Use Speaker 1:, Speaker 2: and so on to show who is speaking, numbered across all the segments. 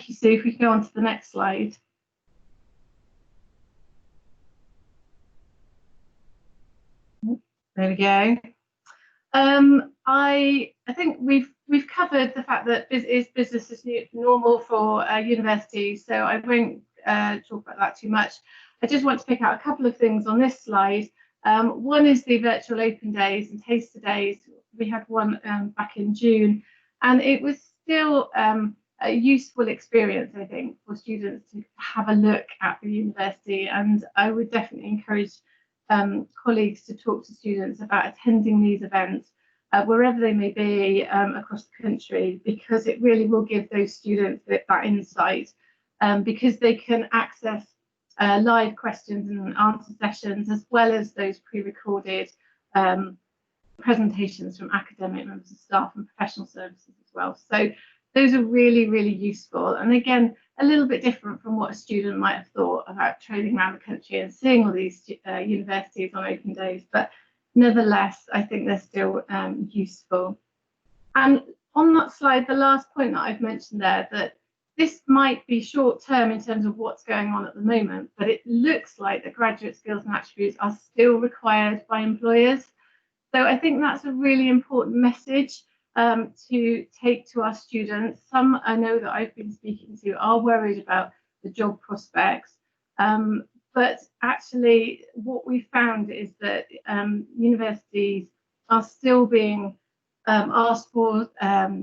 Speaker 1: Thank you, Sue. If we can go on to the next slide. There we go. I think we've covered the fact that business is normal for universities, so I won't talk about that too much. I just want to pick out a couple of things on this slide. One is the virtual open days and taster days. We had one back in June, and it was still a useful experience, I think, for students to have a look at the university, and I would definitely encourage colleagues to talk to students about attending these events wherever they may be across the country, because it really will give those students that insight, because they can access live questions and answer sessions, as well as those pre-recorded presentations from academic members of staff and professional services as well. So those are really, really useful, and again, a little bit different from what a student might have thought about travelling around the country and seeing all these universities on open days, but nevertheless, I think they're still useful. And on that slide, the last point that I've mentioned there, that this might be short term in terms of what's going on at the moment, but it looks like the graduate skills and attributes are still required by employers. So I think that's a really important message to take to our students. Some I know that I've been speaking to are worried about the job prospects, but actually what we found is that universities are still being asked for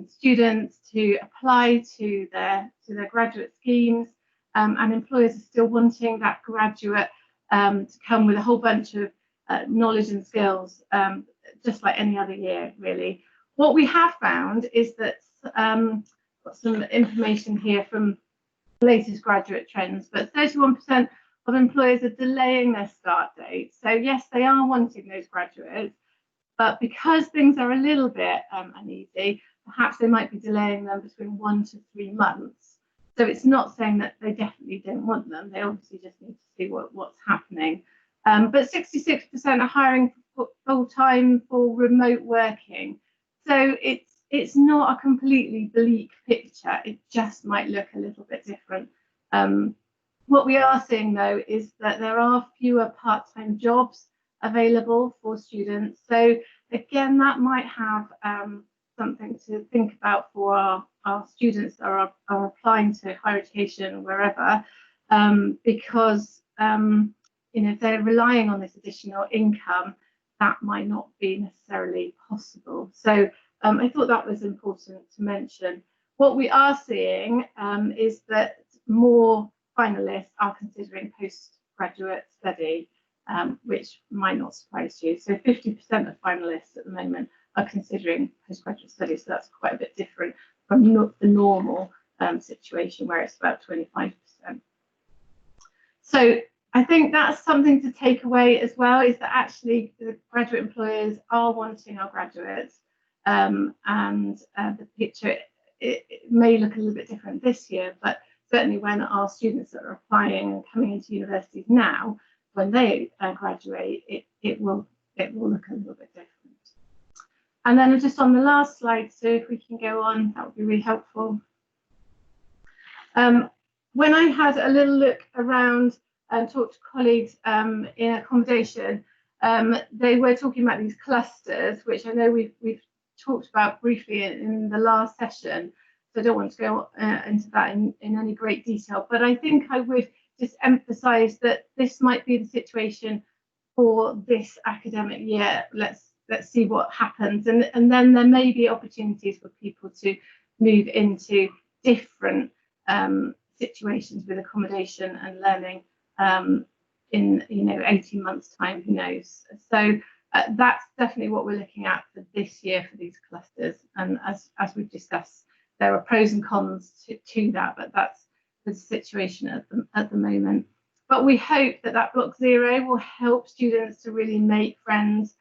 Speaker 1: students to apply to their graduate schemes, and employers are still wanting that graduate to come with a whole bunch of knowledge and skills, just like any other year, really. What we have found is that got some information here from the latest graduate trends, but 31% of employers are delaying their start date. So yes, they are wanting those graduates, but because things are a little bit uneasy, perhaps they might be delaying them between 1 to 3 months. So it's not saying that they definitely don't want them. They obviously just need to see what's happening. But 66% are hiring full-time for remote working. So it's not a completely bleak picture. It just might look a little bit different. What we are seeing, though, is that there are fewer part-time jobs available for students. So again, that might have something to think about for our students that are applying to higher education, wherever, because if they're relying on this additional income, that might not be necessarily possible. So I thought that was important to mention. What we are seeing is that more finalists are considering postgraduate study, which might not surprise you. So 50% of finalists at the moment are considering postgraduate study, so that's quite a bit different from the normal situation where it's about 25%. So I think that's something to take away as well, is that actually the graduate employers are wanting our graduates, and the picture it may look a little bit different this year, but certainly when our students that are applying and coming into universities now, when they graduate, it will look a little bit different. And then just on the last slide, so if we can go on, that would be really helpful. When I had a little look around and talked to colleagues in accommodation, they were talking about these clusters, which I know we've talked about briefly in the last session, so I don't want to go into that in any great detail, but I think I would just emphasise that this might be the situation for this academic year. Let's see what happens, and then there may be opportunities for people to move into different situations with accommodation and learning in 18 months time, who knows. So that's definitely what we're looking at for this year for these clusters, and as we've discussed, there are pros and cons to that, but that's the situation at the moment. But we hope that Block Zero will help students to really make friends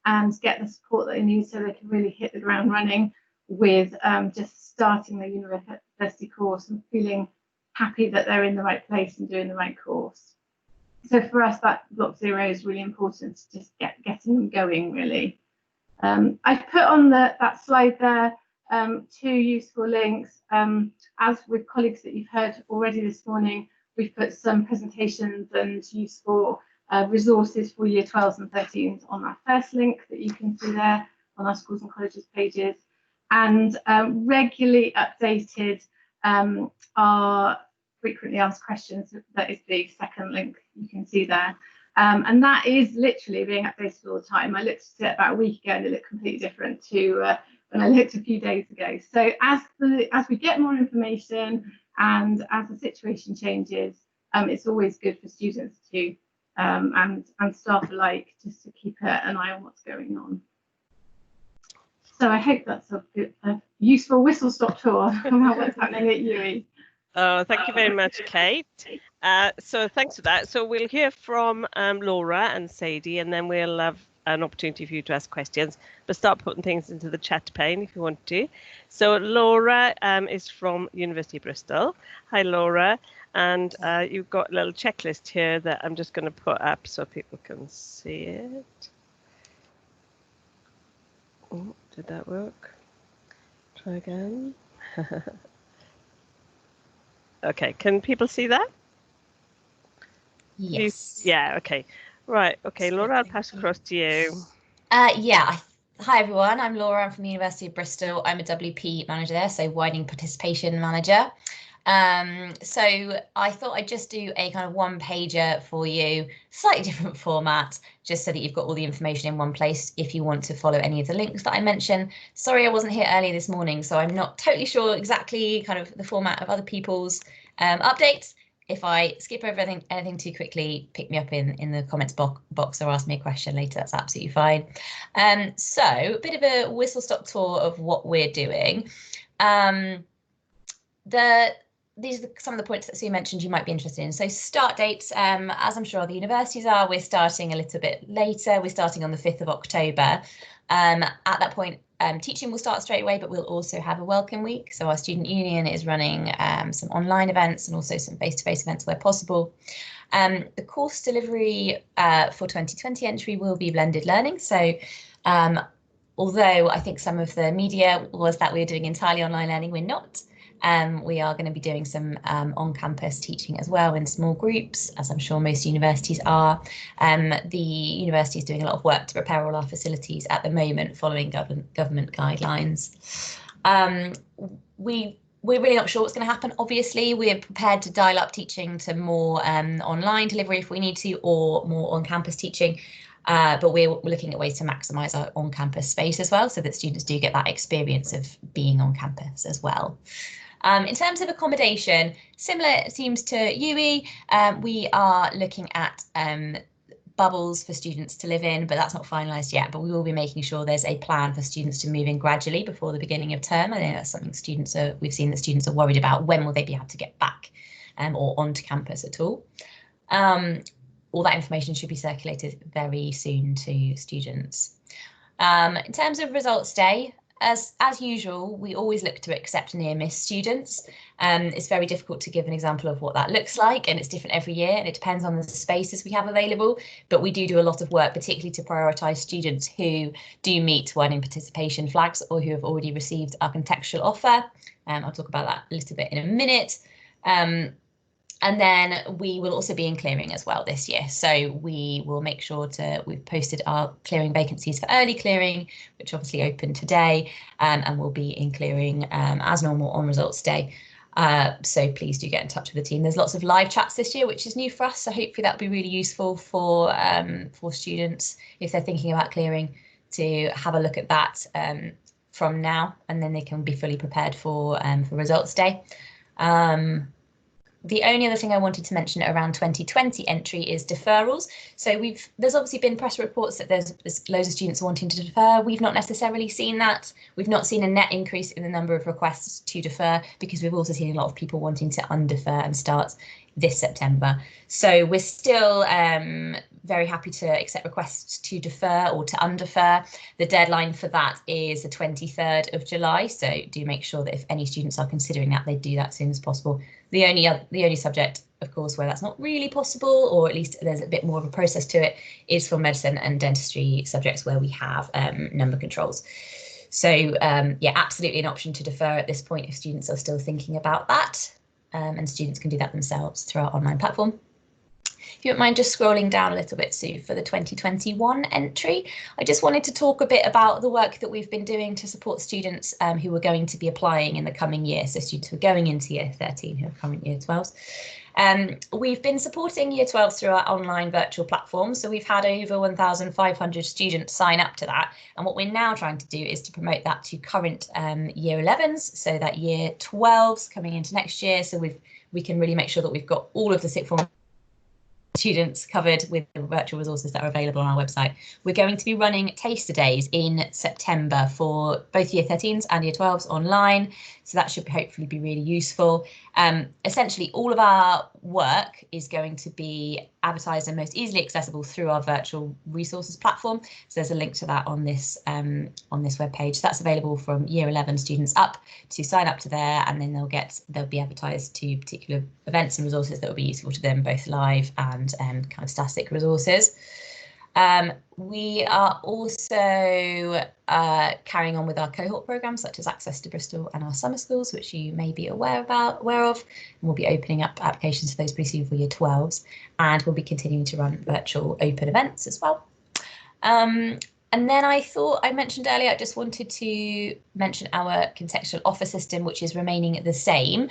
Speaker 1: and get the support that they need so they can really hit the ground running with just starting their university course and feeling happy that they're in the right place and doing the right course. So for us, that Block Zero is really important to just getting them going, really. I've put on that slide there two useful links. As with colleagues that you've heard already this morning, we've put some presentations and useful resources for year 12s and 13s on our first link that you can see there on our schools and colleges pages, and regularly updated our frequently asked questions. That is the second link you can see there. And that is literally being updated all the time. I looked at it about a week ago and it looked completely different to when I looked a few days ago. So as we get more information and as the situation changes, it's always good for students to and staff alike just to keep an eye on what's going on. So I hope that's a useful whistle-stop tour about what's happening at UWE.
Speaker 2: Thank you very much, Kate. So thanks for that. So we'll hear from Laura and Sadie, and then we'll have an opportunity for you to ask questions. But start putting things into the chat pane if you want to. So Laura is from University of Bristol. Hi, Laura. And you've got a little checklist here that I'm just going to put up so people can see it. Oh, did that work? Try again. Okay, can people see that?
Speaker 3: Yes.
Speaker 2: Yeah, okay. Right, okay, Laura, I'll pass across to you.
Speaker 3: Yeah. Hi, everyone. I'm Laura. I'm from the University of Bristol. I'm a WP manager there, so widening participation manager. So I thought I'd just do a kind of one-pager for you, slightly different format, just so that you've got all the information in one place if you want to follow any of the links that I mentioned. Sorry, I wasn't here earlier this morning, so I'm not totally sure exactly kind of the format of other people's updates. If I skip over anything too quickly, pick me up in the comments box or ask me a question later. That's absolutely fine. So a bit of a whistle-stop tour of what we're doing. These are some of the points that Sue mentioned you might be interested in. So start dates, as I'm sure the universities are, we're starting a little bit later. We're starting on the 5th of October. At that point, teaching will start straight away, but we'll also have a welcome week. So our student union is running some online events and also some face-to-face events where possible. The course delivery for 2020 entry will be blended learning. So although I think some of the media was that we're doing entirely online learning, we're not. We are going to be doing some on-campus teaching as well in small groups, as I'm sure most universities are. The university is doing a lot of work to prepare all our facilities at the moment following government guidelines. We're really not sure what's going to happen. Obviously, we're prepared to dial up teaching to more online delivery if we need to, or more on-campus teaching. But we're looking at ways to maximise our on-campus space as well, so that students do get that experience of being on campus as well. In terms of accommodation, similar it seems to UWE, we are looking at bubbles for students to live in, but that's not finalised yet. But we will be making sure there's a plan for students to move in gradually before the beginning of term. I think that's something we've seen that students are worried about. When will they be able to get back or onto campus at all? All that information should be circulated very soon to students. In terms of results day, as usual, we always look to accept near miss students. It's very difficult to give an example of what that looks like, and it's different every year, and it depends on the spaces we have available. But we do a lot of work, particularly to prioritise students who do meet widening participation flags or who have already received our contextual offer. I'll talk about that a little bit in a minute. And then we will also be in clearing as well this year. So we will make sure we've posted our clearing vacancies for early clearing, which obviously opened today, and we'll be in clearing as normal on results day. So please do get in touch with the team. There's lots of live chats this year, which is new for us. So hopefully that'll be really useful for students if they're thinking about clearing, to have a look at that from now, and then they can be fully prepared for results day. The only other thing I wanted to mention around 2020 entry is deferrals. So there's obviously been press reports that there's loads of students wanting to defer. We've not necessarily seen that. We've not seen a net increase in the number of requests to defer, because we've also seen a lot of people wanting to undefer and start this September. So we're still very happy to accept requests to defer or to undefer. The deadline for that is the 23rd of July. So do make sure that if any students are considering that, they do that as soon as possible. The only subject, of course, where that's not really possible, or at least there's a bit more of a process to it, is for medicine and dentistry subjects where we have number controls. So yeah, absolutely an option to defer at this point if students are still thinking about that, and students can do that themselves through our online platform. If you don't mind just scrolling down a little bit, Sue, for the 2021 entry, I just wanted to talk a bit about the work that we've been doing to support students who are going to be applying in the coming year. So students who are going into year 13 who are current year 12s. We've been supporting year 12s through our online virtual platform. So we've had over 1,500 students sign up to that. And what we're now trying to do is to promote that to current year 11s, so that year 12s coming into next year. So we can really make sure that we've got all of the sixth form students covered with the virtual resources that are available on our website. We're going to be running taster days in September for both year 13s and year 12s online, so that should hopefully be really useful. Essentially all of our work is going to be advertised and most easily accessible through our virtual resources platform, so there's a link to that on this webpage. That's available from year 11 students up to sign up to there, and then they'll be advertised to particular events and resources that will be useful to them, both live and kind of static resources. We are also carrying on with our cohort programs such as Access to Bristol and our summer schools, which you may be aware of, and we'll be opening up applications for those pretty soon for year 12s, and we'll be continuing to run virtual open events as well. And then I thought I mentioned earlier, I just wanted to mention our contextual offer system, which is remaining the same.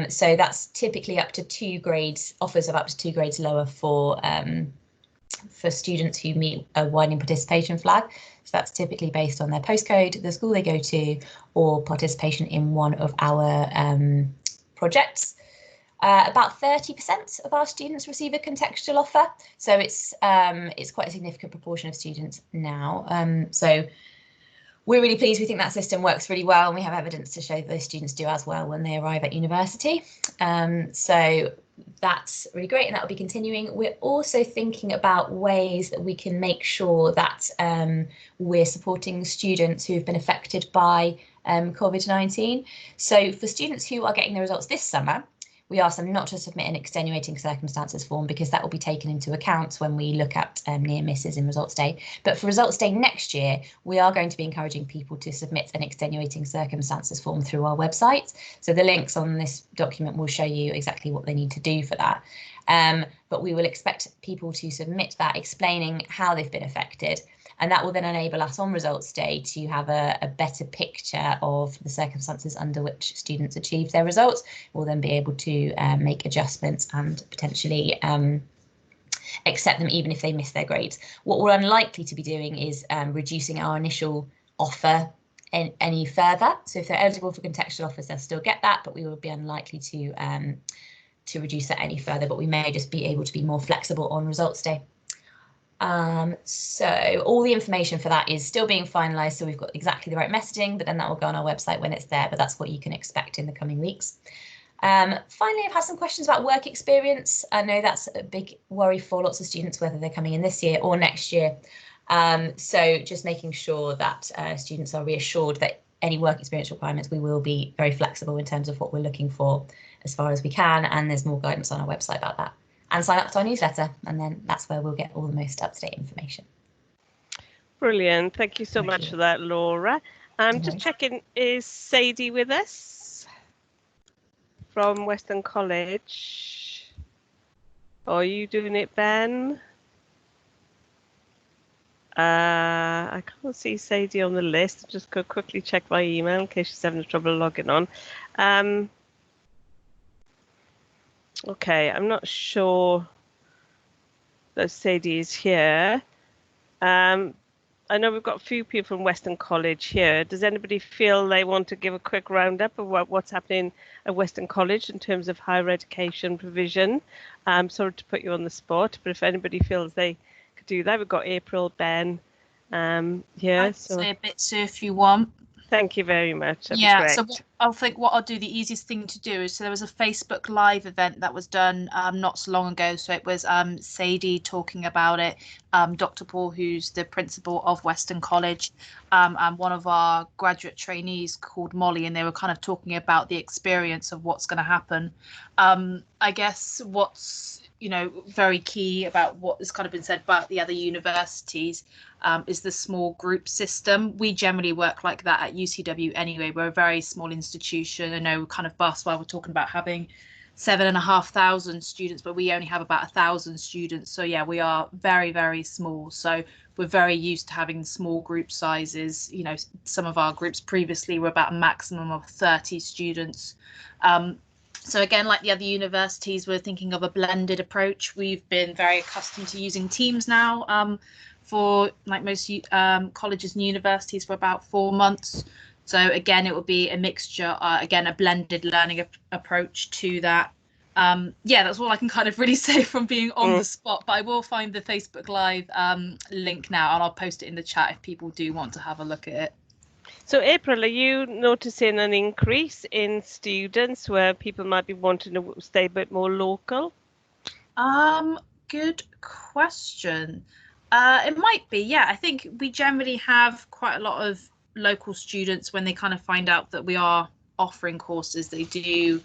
Speaker 3: So that's typically up to 2 grades, offers of up to 2 grades lower for students who meet a widening participation flag. So that's typically based on their postcode, the school they go to, or participation in one of our projects. About 30% of our students receive a contextual offer, so it's quite a significant proportion of students now. So we're really pleased. We think that system works really well, and we have evidence to show that those students do as well when they arrive at university. So that's really great, and that will be continuing. We're also thinking about ways that we can make sure that we're supporting students who've been affected by COVID-19. So for students who are getting their results this summer, we ask them not to submit an extenuating circumstances form, because that will be taken into account when we look at near misses in results day. But for results day next year, we are going to be encouraging people to submit an extenuating circumstances form through our website. So the links on this document will show you exactly what they need to do for that. But we will expect people to submit that explaining how they've been affected, and that will then enable us on results day to have a better picture of the circumstances under which students achieved their results. We'll then be able to make adjustments and potentially accept them even if they miss their grades. What we're unlikely to be doing is reducing our initial offer any further. So if they're eligible for contextual offers, they'll still get that, but we will be unlikely to reduce that any further, but we may just be able to be more flexible on results day. So all the information for that is still being finalised, so we've got exactly the right messaging, but then that will go on our website when it's there, but that's what you can expect in the coming weeks. Finally, I've had some questions about work experience. I know that's a big worry for lots of students, whether they're coming in this year or next year. So just making sure that students are reassured that any work experience requirements, we will be very flexible in terms of what we're looking for as far as we can, and there's more guidance on our website about that. And sign up to our newsletter, and then that's where we'll get all the most up-to-date information.
Speaker 2: Brilliant. Thank you so much for that, Laura. Just checking, is Sadie with us from Weston College? Or are you doing it, Ben? I can't see Sadie on the list. I'll just go quickly check my email in case she's having trouble logging on. Okay, I'm not sure that Sadie is here. I know we've got a few people from Weston College here. Does anybody feel they want to give a quick roundup of what's happening at Weston College in terms of higher education provision? Sorry to put you on the spot, but if anybody feels they could do that, we've got April, Ben here.
Speaker 4: I'd say a bit, Sue, if you want.
Speaker 2: Thank you very much. That'd
Speaker 4: Yeah,
Speaker 2: be
Speaker 4: so
Speaker 2: great.
Speaker 4: I think what I'll do, the easiest thing to do is, so there was a Facebook Live event that was done not so long ago. So it was Sadie talking about it, Dr. Paul, who's the principal of Weston College, and one of our graduate trainees called Molly, and they were kind of talking about the experience of what's going to happen. I guess what's you know, very key about what has kind of been said about the other universities is the small group system. We generally work like that at UCW anyway. We're a very small institution. I know kind of Boswell, we're talking about having 7,500 students, but we only have about 1,000 students. So yeah, we are very, very small. So we're very used to having small group sizes. You know, some of our groups previously were about a maximum of 30 students. So again, like the other universities, we're thinking of a blended approach. We've been very accustomed to using Teams now for, like most colleges and universities, for about 4 months. So again, it will be a mixture, again, a blended learning approach to that. Yeah, that's all I can kind of really say from being on the spot, but I will find the Facebook Live link now, and I'll post it in the chat if people do want to have a look at it.
Speaker 2: So April, are you noticing an increase in students where people might be wanting to stay a bit more local?
Speaker 4: Good question. It might be, yeah. I think we generally have quite a lot of local students. When they kind of find out that we are offering courses, they do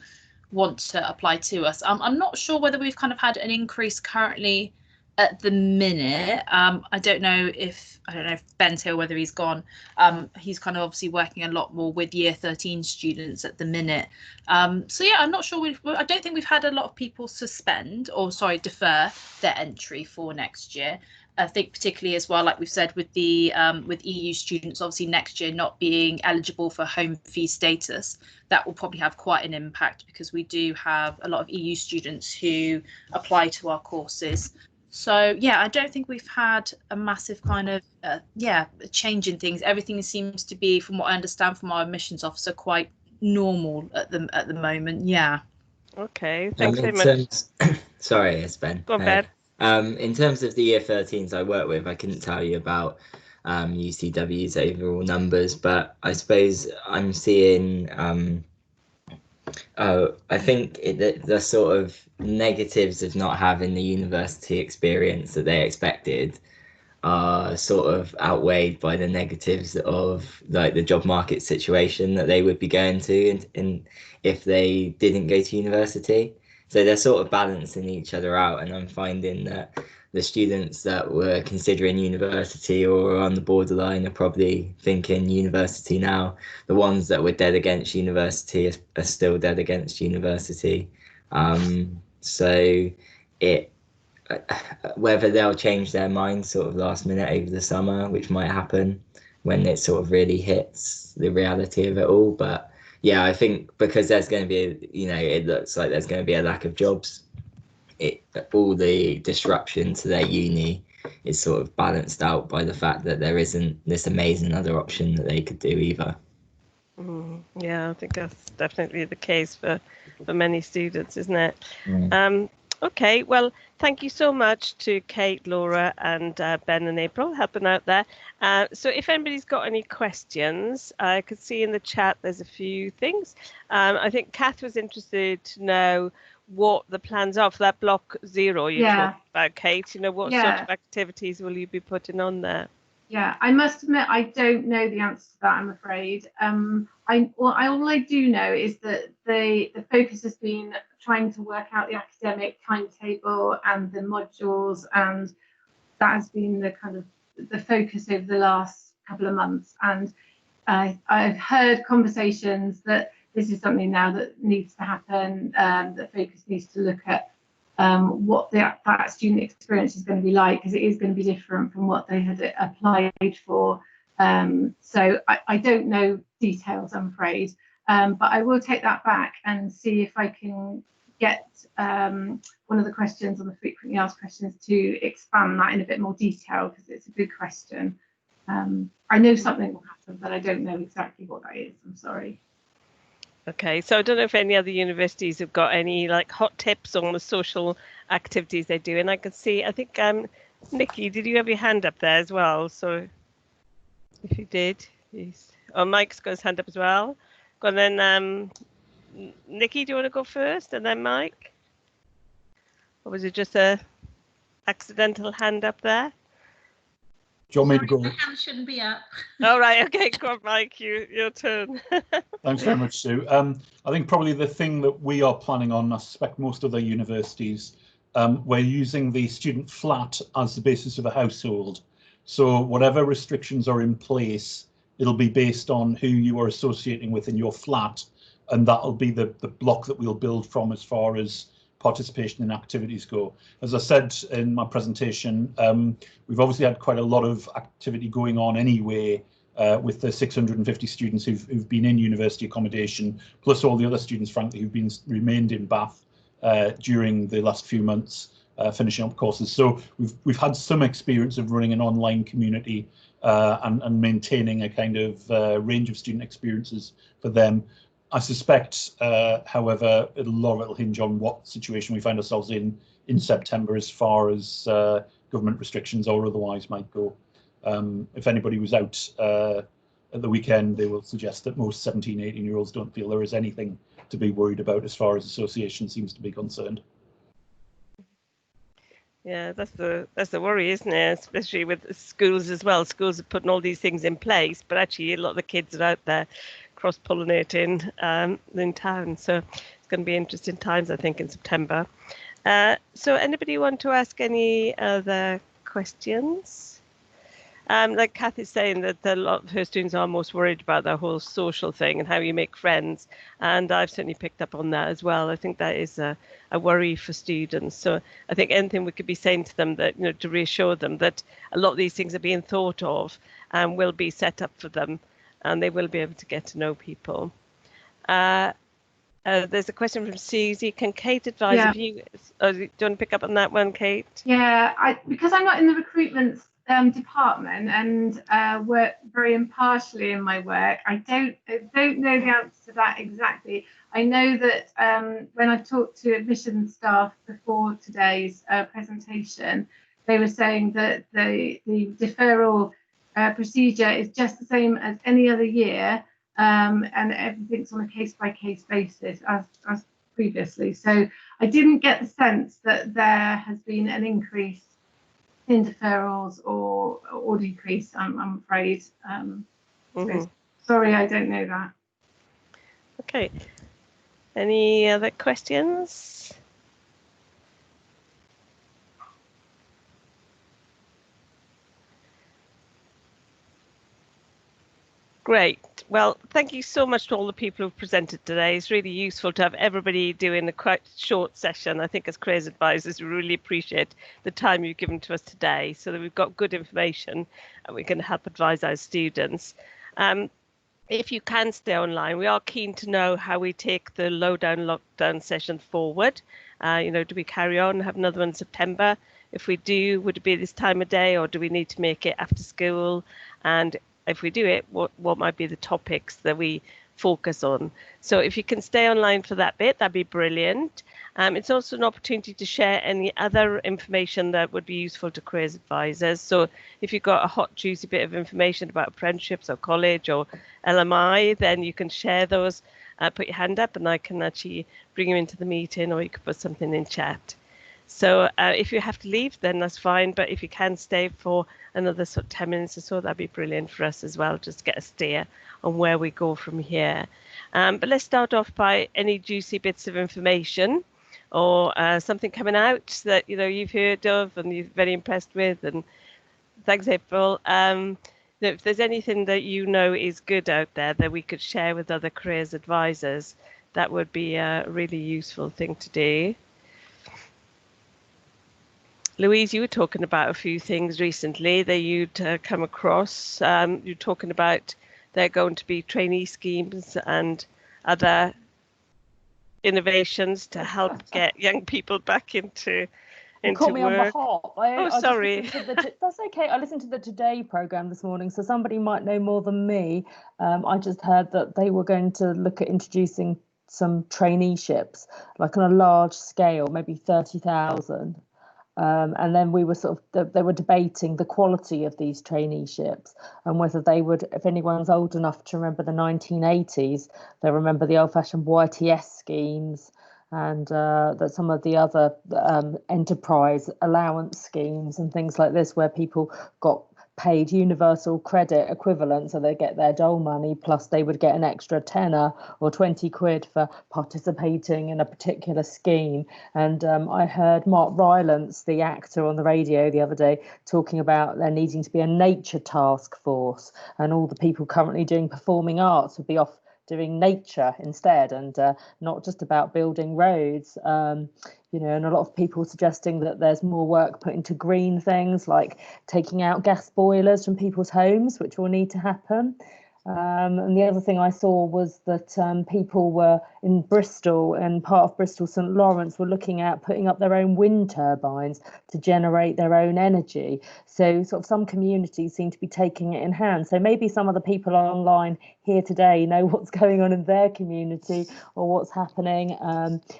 Speaker 4: want to apply to us. I'm not sure whether we've kind of had an increase currently at the minute. I don't know if Ben's here, whether he's gone. He's kind of obviously working a lot more with year 13 students at the minute. So yeah, I'm not sure. I don't think we've had a lot of people defer their entry for next year. I think particularly as well, like we've said, with the with EU students obviously next year not being eligible for home fee status, that will probably have quite an impact, because we do have a lot of EU students who apply to our courses. So yeah, I don't think we've had a massive kind of change in things. Everything seems to be, from what I understand from our admissions officer, quite normal at the moment. Yeah.
Speaker 2: Okay, thanks very much.
Speaker 5: Sorry, it's Ben.
Speaker 2: Go on, Ben.
Speaker 5: In terms of the year 13s I work with, I couldn't tell you about UCW's overall numbers, but I suppose I'm seeing I think the sort of negatives of not having the university experience that they expected are sort of outweighed by the negatives of like the job market situation that they would be going to in if they didn't go to university. So they're sort of balancing each other out, and I'm finding that the students that were considering university or on the borderline are probably thinking university now. The ones that were dead against university are still dead against university. So whether they'll change their mind sort of last minute over the summer, which might happen when it sort of really hits the reality of it all. But yeah, I think because there's going to be, it looks like there's going to be a lack of jobs. All the disruption to their uni is sort of balanced out by the fact that there isn't this amazing other option that they could do either.
Speaker 2: Yeah, I think that's definitely the case for many students, isn't it? Okay, well, thank you so much to Kate, Laura, and Ben and April helping out there. So if anybody's got any questions, I could see in the chat there's a few things. I think Kath was interested to know what the plans are for that block 0 you talked about, Kate. What sort of activities will you be putting on there?
Speaker 1: Yeah, I must admit I don't know the answer to that, I'm afraid. All I do know is that the focus has been trying to work out the academic timetable and the modules, and that has been the kind of the focus over the last couple of months. And I've heard conversations that this is something now that needs to happen, that focus needs to look at what that student experience is going to be like, because it is going to be different from what they had applied for. So I don't know details, I'm afraid, but I will take that back and see if I can get one of the questions on the frequently asked questions to expand that in a bit more detail, because it's a good question. I know something will happen, but I don't know exactly what that is. I'm sorry.
Speaker 2: Okay, so I don't know if any other universities have got any hot tips on the social activities they do. And I can see, I think, Nikki, did you have your hand up there as well? So if you did, Mike's got his hand up as well. Go on then, Nikki, do you want to go first and then Mike? Or was it just a accidental hand up there?
Speaker 6: Do you want me to go?
Speaker 7: My hand shouldn't be up.
Speaker 2: All right, okay, go on, Mike, your turn.
Speaker 6: Thanks very much, Sue. I think probably the thing that we are planning on, I suspect most other universities we're using the student flat as the basis of a household. So whatever restrictions are in place, it'll be based on who you are associating with in your flat, and that'll be the block that we'll build from as far as participation in activities go. As I said in my presentation, we've obviously had quite a lot of activity going on anyway, with the 650 students who've been in university accommodation, plus all the other students, frankly, who've remained in Bath during the last few months, finishing up courses. So we've had some experience of running an online community and maintaining a kind of range of student experiences for them. I suspect, however, a lot of it will hinge on what situation we find ourselves in September as far as government restrictions or otherwise might go. If anybody was out at the weekend, they will suggest that most 17, 18-year-olds don't feel there is anything to be worried about as far as association seems to be concerned.
Speaker 2: Yeah, that's the worry, isn't it? Especially with schools as well. Schools are putting all these things in place, but actually a lot of the kids are out there cross-pollinating in town. So it's going to be interesting times, I think, in September. So anybody want to ask any other questions? Like Kathy's saying that a lot of her students are most worried about the whole social thing and how you make friends. And I've certainly picked up on that as well. I think that is a worry for students. So I think anything we could be saying to them that, to reassure them that a lot of these things are being thought of and will be set up for them, and they will be able to get to know people. There's a question from Susie. Can Kate advise if you, do you want to pick up on that one, Kate?
Speaker 1: Yeah, because I'm not in the recruitment department and work very impartially in my work, I don't know the answer to that exactly. I know that when I talked to admissions staff before today's presentation, they were saying that the deferral procedure is just the same as any other year, and everything's on a case-by-case basis as previously. So I didn't get the sense that there has been an increase in deferrals or decrease, I'm afraid. So sorry, I don't know that.
Speaker 2: Okay. Any other questions? Great. Well, thank you so much to all the people who've presented today. It's really useful to have everybody doing a quite short session. I think as careers advisors, we really appreciate the time you've given to us today so that we've got good information and we can help advise our students. If you can stay online, we are keen to know how we take the lockdown session forward. Do we carry on, have another one in September? If we do, would it be this time of day, or do we need to make it after school? And if we do it, what might be the topics that we focus on? So if you can stay online for that bit, that'd be brilliant. It's also an opportunity to share any other information that would be useful to careers advisors. So if you've got a hot, juicy bit of information about apprenticeships or college or LMI, then you can share those. Put your hand up and I can actually bring you into the meeting, or you could put something in chat. So if you have to leave, then that's fine. But if you can stay for another sort of 10 minutes or so, that'd be brilliant for us as well, just to get a steer on where we go from here. But let's start off by any juicy bits of information or something coming out that you've heard of and you're very impressed with. And thanks, April. If there's anything that is good out there that we could share with other careers advisors, that would be a really useful thing to do. Louise, you were talking about a few things recently that you'd come across. You're talking about there are going to be trainee schemes and other innovations to help get young people back into
Speaker 7: caught me
Speaker 2: work.
Speaker 7: On the hop.
Speaker 2: Sorry.
Speaker 7: That's okay. I listened to the Today programme this morning, so somebody might know more than me. I just heard that they were going to look at introducing some traineeships, like on a large scale, maybe 30,000. And then we were they were debating the quality of these traineeships and whether they would, if anyone's old enough to remember the 1980s, they remember the old-fashioned YTS schemes and that some of the other enterprise allowance schemes and things like this, where people got paid universal credit equivalent, so they get their dole money plus they would get an extra tenner or 20 quid for participating in a particular scheme. And I heard Mark Rylance, the actor, on the radio the other day talking about there needing to be a nature task force, and all the people currently doing performing arts would be off doing nature instead, and not just about building roads. And a lot of people suggesting that there's more work put into green things like taking out gas boilers from people's homes, which will need to happen. And the other thing I saw was that people were in Bristol, and part of Bristol St Lawrence, were looking at putting up their own wind turbines to generate their own energy. So sort of some communities seem to be taking it in hand. So maybe some of the people online here today know what's going on in their community or what's happening.